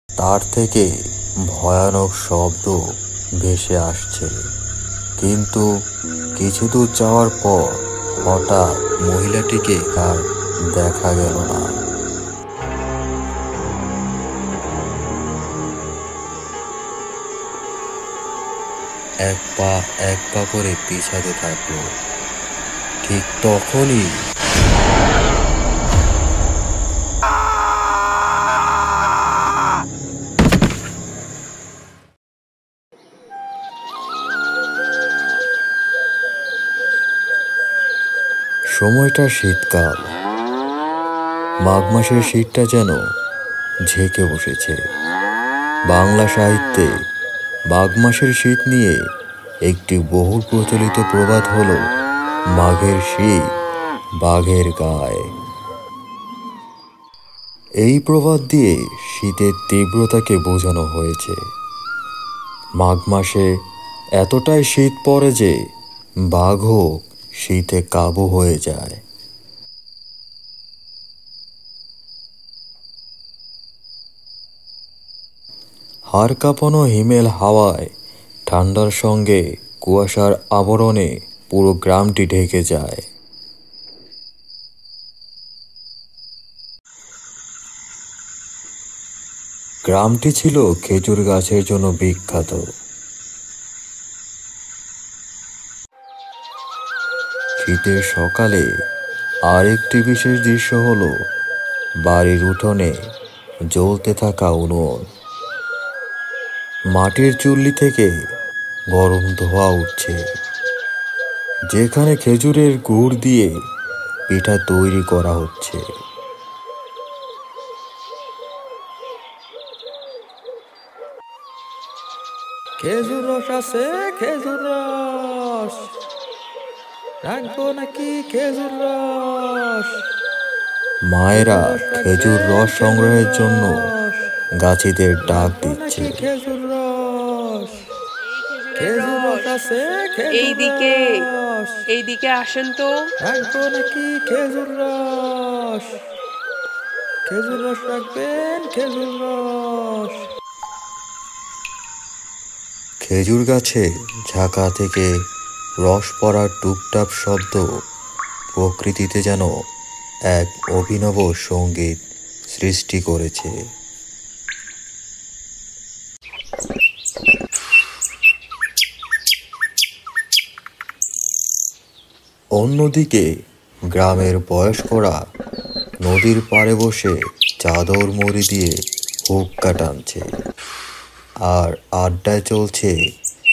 তার থেকে ভয়ানক শব্দ ভেসে আসছে, কিন্তু কিছু দূর যাওয়ার পর হঠাৎ মহিলাটিকে আর দেখা গেল না। এক পা করে পিছাতে থাকলো। ঠিক তখনই সময়টা শীতকাল। মাঘ মাসের শীতটা যেন ঝেঁকে বসেছে। বাংলা সাহিত্যে মাঘ মাসের শীত নিয়ে একটি বহুল প্রচলিত প্রবাদ হলো মাঘের শীত বাঘের গায়ে। এই প্রবাদ দিয়ে শীতের তীব্রতাকে বোঝানো হয়েছে। মাঘ মাসে এতটাই শীত পড়ে যে বাঘও শীতে কাবু হয়ে যায়। হাড় কাঁপানো হিমেল হাওয়ায়, ঠান্ডার সঙ্গে কুয়াশার আবরণে পুরো গ্রামটি ঢেকে যায়। গ্রামটি ছিল খেজুর গাছের জন্য বিখ্যাত। শীতের সকালে আরেকটি বিশেষ দৃশ্য হলো বাড়ির উঠোনে জ্বলতে থাকা উনুন। মাটির চুল্লি থেকে গরম ধোঁয়া উঠছে, যেখানে খেজুরের গুড় দিয়ে পিঠা তৈরি করা হচ্ছে। খেজুর রস আছে, খেজুর রস রাখবো নাকি? খেজুর রস। মায়েরা খেজুর রস সংগ্রহের জন্য গাছিদের ডাক দিচ্ছে। খেজুর রস, খেজুর রস আছে, এইদিকে আসেন তো। রাখবো নাকি খেজুর রস? খেজুর রস রাখবেন? খেজুর রস। খেজুর গাছে ঝাঁকা থেকে রস পড়ার টুপটাপ শব্দ প্রকৃতিতে যেন এক অভিনব সঙ্গীত সৃষ্টি করেছে। অন্যদিকে গ্রামের বয়স্করা নদীর পাড়ে বসে চাদর মুড়ি দিয়ে হুক্কা টানছে, আর আড্ডায় চলছে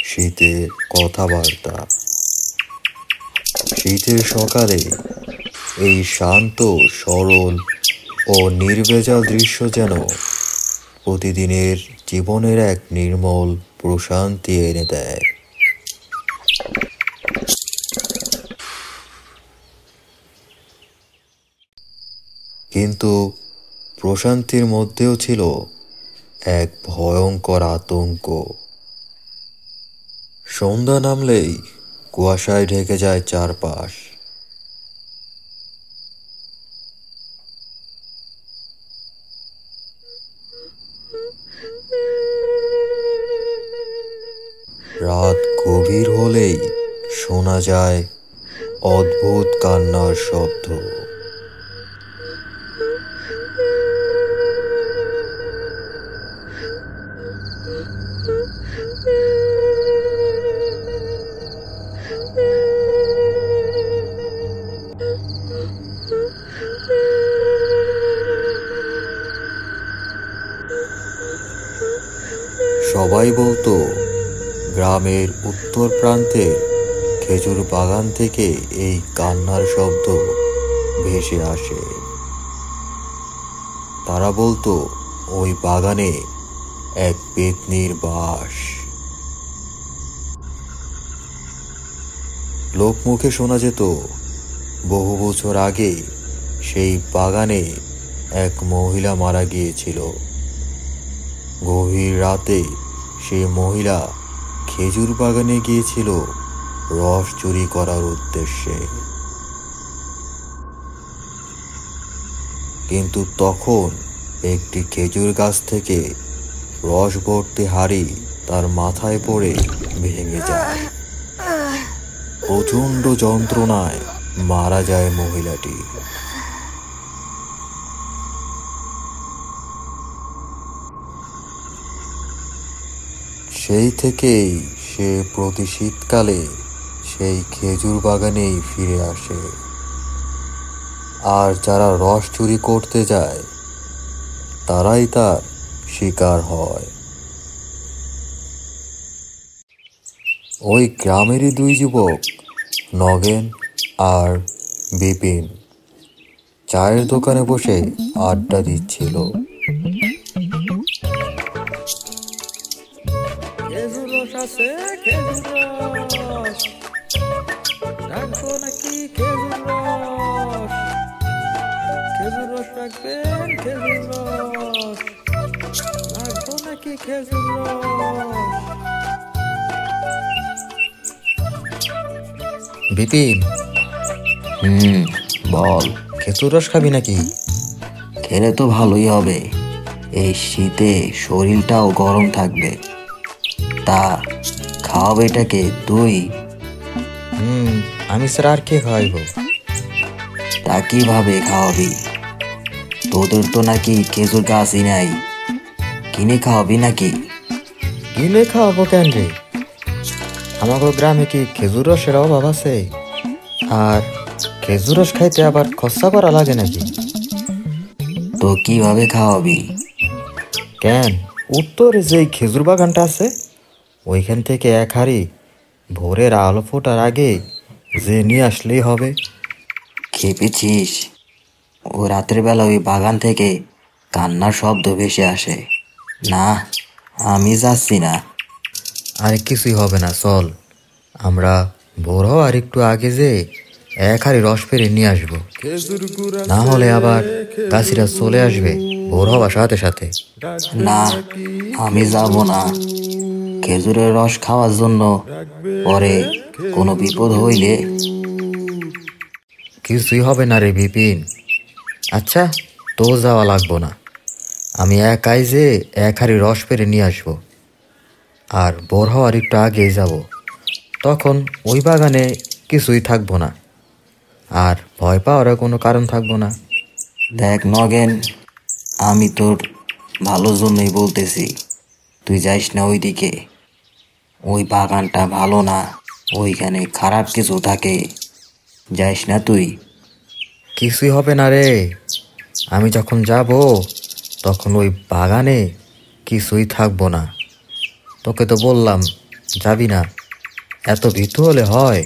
শীতের কথাবার্তা। শীতের সকালে এই শান্ত, সরল ও নির্ভেজাল দৃশ্য যেন প্রতিদিনের জীবনের এক নির্মল প্রশান্তি এনে দেয়। কিন্তু প্রশান্তির মধ্যেও ছিল এক ভয়ঙ্কর আতঙ্ক। সন্ধ্যা নামলেই কুয়াশায় ঢেকে যায় চারপাশ। রাত গভীর হলেই শোনা যায় অদ্ভুত কান্নার শব্দ। সবাই বলতো গ্রামের উত্তর প্রান্তে খেজুর বাগান থেকে এই কান্নার শব্দ ভেসে আসে। তারা বলতো ওই বাগানে এক পেত্নীর বাস। লোকমুখে শোনা যেত বহু বছর আগে সেই বাগানে এক মহিলা মারা গিয়েছিল। গভীর রাতে সেই মহিলা খেজুর বাগানে গিয়েছিল রস চুরি করার উদ্দেশ্যে। কিন্তু তখন একটি খেজুর গাছ থেকে রস ভর্তি হাঁড়ি তার মাথায় পড়ে ভেঙে যায়। প্রচণ্ড যন্ত্রণায় মারা যায় মহিলাটি। সেই থেকেই সে প্রতি শীতকালে সেই খেজুর বাগানেই ফিরে আসে। আর যারা রস চুরি করতে যায় তারাই তার শিকার হয়। ওই গ্রামেরই দুই যুবক নগেন আর বিপিন চায়ের দোকানে বসে আড্ডা দিচ্ছিল। খেজুর রস আছে, খেজুর রস রাখবো নাকি? খেজুর রস, খেজুর রস রাখবেন? খেজুর রস রাখবো নাকি? খেজুর রস। বিপিন, বল, খেজুর রস খাবি নাকি? খেলে তো ভালোই হবে, এই শীতে শরীরটাও গরম থাকবে। তা খাওয়াবে এটাকে তুই? আমি স্যার আর কে খাওয়াইব? তা কিভাবে খাওয়াবি? তোদের তো নাকি খেজুর গাছই নাই, কিনে খাওয়াবি নাকি? কিনে খাওয়াবো কেন রে? আমাদের গ্রামে কি খেজুর রসের অভাব আছে? আর খেজুর রস খাইতে আবার খরচা করা লাগে নাকি? তো কিভাবে খাওয়াবি? কেন, উত্তরে যে খেজুর বাগানটা আছে ওইখান থেকে এক হাঁড়ি ভোরের আলো ফোটার আগে যে নিয়ে আসলেই হবে। খেপেছিস? ও রাতের বেলা ওই বাগান থেকে কান্নার শব্দ ভেসে আসে। না, আমি যাচ্ছি না। আরে কিছুই হবে না, চল আমরা ভোর হওয়ার একটু আগে যে এক হাঁড়ি রস পেরে নিয়ে আসবো, না হলে আবার কাশিরা চলে আসবে ভোর হওয়ার সাথে সাথে। না, আমি যাব না। খেজুরের রস খাওয়ার জন্য পরে কোনো বিপদ হইলে। কিছুই হবে না রে বিপিন। আচ্ছা, তো যাওয়া লাগবো না, আমি একাই যে এক হাঁড়ি রস পেরে নিয়ে আসবো। আর ভোর হওয়ার একটু আগেই যাব, তখন ওই বাগানে কিছুই থাকবো না, আর ভয় পাওয়ারও কোনো কারণ থাকবো না। দেখ নগেন, আমি তোর ভালোর জন্যই বলতেছি, তুই যাইস না ওইদিকে। ওই বাগানটা ভালো না, ওইখানে খারাপ কিছু থাকে, যাইস না তুই। কিছুই হবে না রে, আমি যখন যাব তখন ওই বাগানে কিছুই থাকবো না। তোকে তো বললাম যাবি না, এত ভীতু হলে হয়?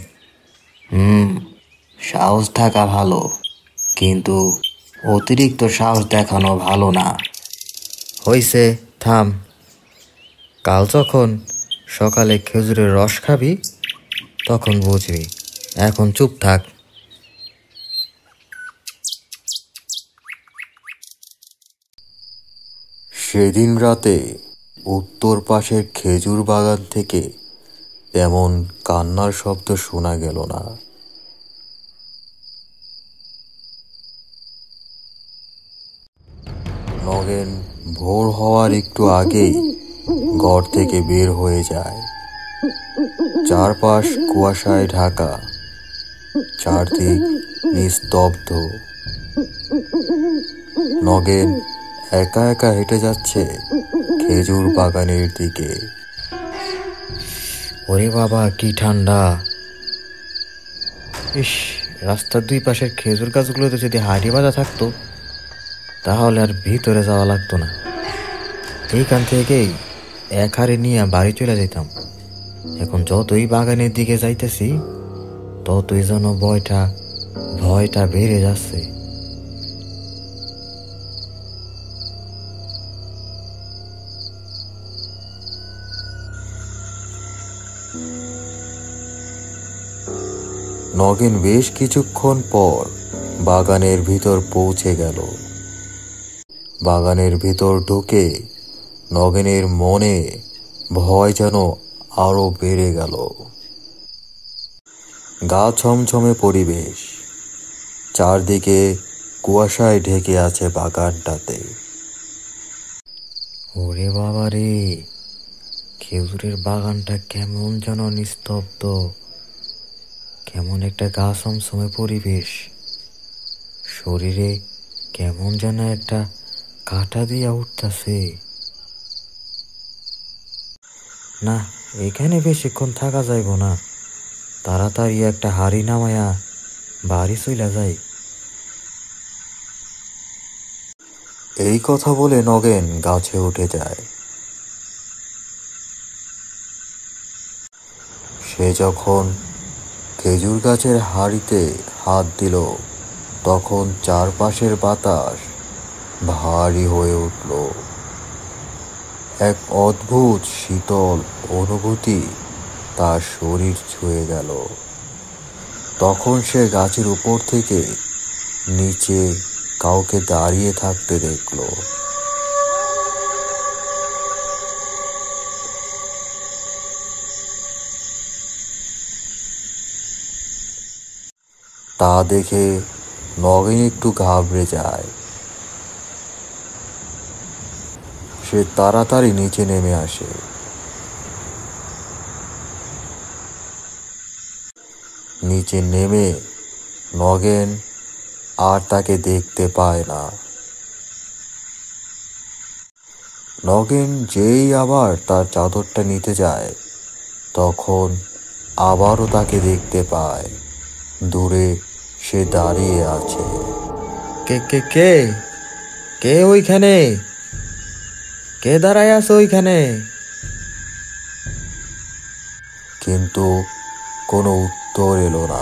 সাহস থাকা ভালো, কিন্তু অতিরিক্ত সাহস দেখানো ভালো না। হইছে, থাম। কাল যখন সকালে খেজুরের রস খাবি তখন বুঝবি, এখন চুপ থাক। সেদিন রাতে উত্তর পাশের খেজুর বাগান থেকে তেমন কান্নার শব্দ শোনা গেল না। নগেন ভোর হওয়ার একটু আগেই ঘর থেকে বের হয়ে যায়। চারপাশ কুয়াশায় ঢাকা, চারদিক নিস্তব্ধ। নগেন একা একা হেঁটে যাচ্ছে খেজুর বাগানের দিকে। ওরে বাবা, কি ঠান্ডা! ইস, রাস্তার দুই পাশের খেজুর গাছগুলোতে যদি হাঁড়ি বাঁধা থাকতো তাহলে আর ভিতরে যাওয়া লাগতো না। এইখান থেকেই এক হাঁড়ি নিয়ে বাড়ি চলে যেতাম। এখন যতই বাগানের দিকে যাইতেছি ততই যেন ভয়টা বেড়ে যাচ্ছে। নগেন বেশ কিছুক্ষণ পর বাগানের ভিতর পৌঁছে গেল। বাগানের ভিতর ঢুকে নগেনের মনে ভয় যেন আরো বেড়ে গেল। গা ছমছমে পরিবেশ, চারদিকে কুয়াশায় ঢেকে আছে বাগানটাতে। ওরে বাবা রে, খেজুরের বাগানটা কেমন যেন নিস্তব্ধ, কেমন একটা গা ছমছমে পরিবেশ। শরীরে কেমন যেন একটা কাঁটা দিয়া উঠতেছে। না, এখানে বেশিক্ষণ থাকা যাইব না, তাড়াতাড়ি একটা হাড়ি নামায়া বাড়ি চইলা যাই। এই কথা বলে নগেন গাছে উঠে যায়। সে যখন খেজুর গাছের হাড়িতে হাত দিল, তখন চারপাশের বাতাস ভারী হয়ে উঠল। এক অদ্ভুত শীতল অনুভূতি তার শরীর ছুঁয়ে গেল। তখন সে গাছের উপর থেকে নিচে কাউকে দাঁড়িয়ে থাকতে দেখল। তা দেখে নগেন একটু ঘাবড়ে যায়। সে তাড়াতাড়ি নিচে নেমে আসে। নিচে নেমে নগেন আর তাকে দেখতে পায় না। নগেন যেই আবার তার চাদরটা নিতে যায়, তখন আবারও তাকে দেখতে পায়। দূরে সে দাঁড়িয়ে আছে। কে কে কে কে ওইখানে? কে দাঁড়ায় আছে ওইখানে? কিন্তু কোনো উত্তর এলো না।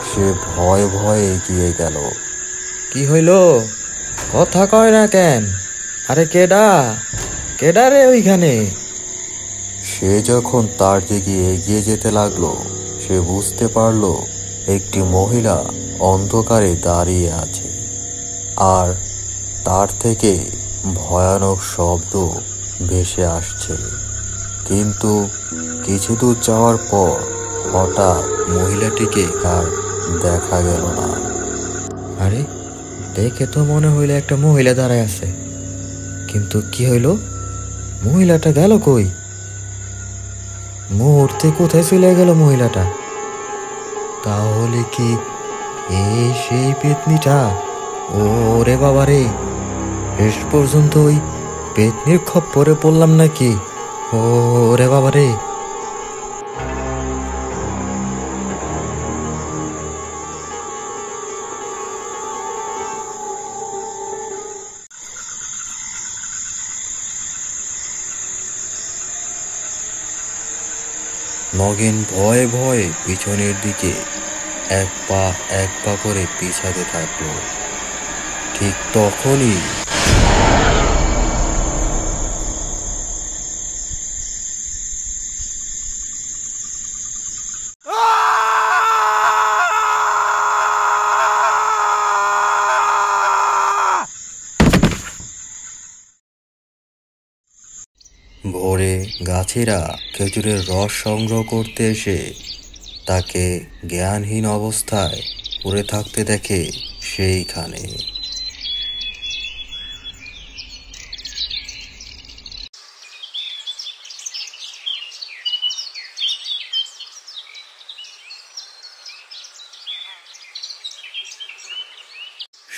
সে ভয়ে ভয়ে এগিয়ে গেল। কি হইল? কথা কয় না কেন? আরে কেডা কেডা রে ওইখানে? সে যখন তার দিকে এগিয়ে যেতে লাগলো, সে বুঝতে পারল একটি মহিলা অন্ধকারে দাঁড়িয়ে আছে, আর তার থেকে ভয়ানক শব্দ ভেসে আসছে। কিন্তু কিছু দূর যাওয়ার পর হঠাৎ মহিলাটিকে আর দেখা গেল না। আরে, দেখে তো মনে হইলো একটা মহিলা দাঁড়ায় আছে, কিন্তু কি হইল? মহিলাটা গেল কই? মুহূর্তে কোথায় চলে গেল মহিলাটা? তাহলে কি এই সেই পেতনিটা? ওরে বাবা রে, শেষ পর্যন্ত ওই পেতনির খপ্পরে পড়লাম নাকি? ওরে বাবা রে। নগেন ভয়ে ভয়ে পিছনের দিকে এক পা করে পিছাতে থাকলো। ঠিক তখনই ভোরে গাছেরা খেজুরের রস সংগ্রহ করতে এসে তাকে জ্ঞানহীন অবস্থায় পড়ে থাকতে দেখে সেইখানে।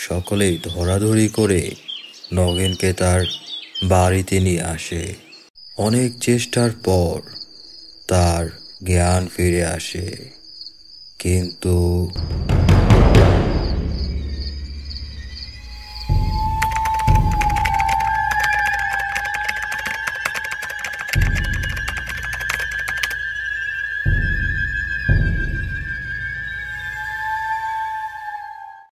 সকলেই ধরাধরি করে নগেনকে তার বাড়িতে নিয়ে আসে। অনেক চেষ্টার পর তার জ্ঞান ফিরে আসে, কিন্তু